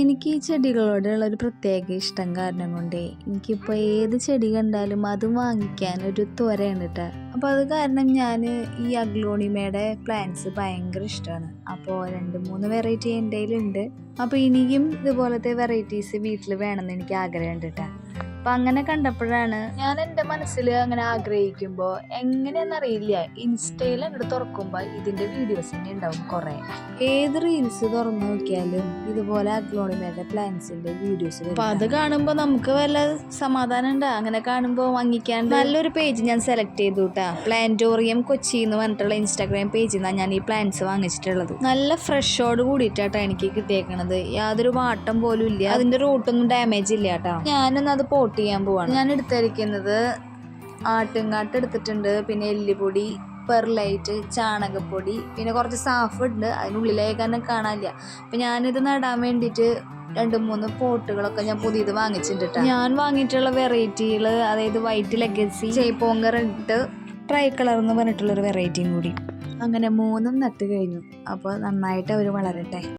എനിക്ക് ഈ ചെടികളോടുള്ള ഒരു പ്രത്യേക ഇഷ്ടം കാരണം കൊണ്ടേ എനിക്കിപ്പോൾ ഏത് ചെടി കണ്ടാലും അത് വാങ്ങിക്കാൻ ഒരു ത്വരയാണ് കേട്ടോ. അപ്പോൾ അത് കാരണം ഞാൻ ഈ അഗ്ലോണിമയുടെ പ്ലാന്റ്സ് ഭയങ്കര ഇഷ്ടമാണ്. അപ്പോൾ 2-3 വെറൈറ്റി എൻ്റെ കയ്യിലുണ്ട്. അപ്പോൾ ഇനിയും ഇതുപോലത്തെ വെറൈറ്റീസ് വീട്ടിൽ വേണമെന്ന് എനിക്ക് ആഗ്രഹമുണ്ട് കേട്ടോ. അപ്പം അങ്ങനെ കണ്ടപ്പോഴാണ് ഞാൻ എൻ്റെ മനസ്സിൽ അങ്ങനെ ആഗ്രഹിക്കുമ്പോൾ എങ്ങനെയാണെന്നറിയില്ല, ഇൻസ്റ്റയിൽ അങ്ങോട്ട് തുറക്കുമ്പോൾ ഇതിൻ്റെ വീഡിയോസ് തന്നെ ഉണ്ടാവും കുറേ. ഏത് റീൽസ് തുറന്നു നോക്കിയാലും ഇതുപോലെ അഗ്ലോണിമയുടെ പ്ലാന്റ്സിൻ്റെ വീഡിയോസ് വരും. അപ്പം അത് കാണുമ്പോൾ നമുക്ക് വല്ല സമാധാനം ഉണ്ട്. അങ്ങനെ കാണുമ്പോൾ വാങ്ങിക്കാൻ നല്ലൊരു പേജ് ഞാൻ സെലക്ട് ചെയ്തു കേട്ടോ. പ്ലാന്റോറിയം കൊച്ചി എന്ന് പറഞ്ഞിട്ടുള്ള ഇൻസ്റ്റാഗ്രാം പേജിൽ നിന്നാണ് ഞാൻ ഈ പ്ലാന്റ്സ് വാങ്ങിച്ചിട്ടുള്ളത്. നല്ല ഫ്രഷോട് കൂടിയിട്ടാട്ടോ എനിക്ക് കിട്ടിയേക്കണത്. യാതൊരു വാട്ടം പോലും ഇല്ല, അതിൻ്റെ റൂട്ടൊന്നും ഡാമേജ് ഇല്ല കേട്ടോ. ഞാനൊന്നും അത് പോട്ട് ചെയ്യാൻ പോവാണ്. ഞാൻ എടുത്തിരിക്കുന്നത് ആട്ടുംകാട്ട് എടുത്തിട്ടുണ്ട്, പിന്നെ എല്ലുപൊടി, പെർലൈറ്റ്, ചാണകപ്പൊടി, പിന്നെ കുറച്ച് സാഫ് ഉണ്ട്. അതിനുള്ളിലേക്ക് തന്നെ കാണാനില്ല. അപ്പം ഞാനിത് നടാൻ വേണ്ടിയിട്ട് 2-3 പോട്ടുകളൊക്കെ ഞാൻ പുതിയത് വാങ്ങിച്ചിട്ടുണ്ട്. ഞാൻ വാങ്ങിയിട്ടുള്ള വെറൈറ്റികൾ, അതായത് വൈറ്റ് ലെഗസി, ജയ്പോങ്ക റെഡ്, ട്രൈ കളർ എന്ന് പറഞ്ഞിട്ടുള്ളൊരു വെറൈറ്റിയും കൂടി. അങ്ങനെ 3 നട്ട് കഴിഞ്ഞു. അപ്പോൾ നന്നായിട്ട് അവർ വളരട്ടെ.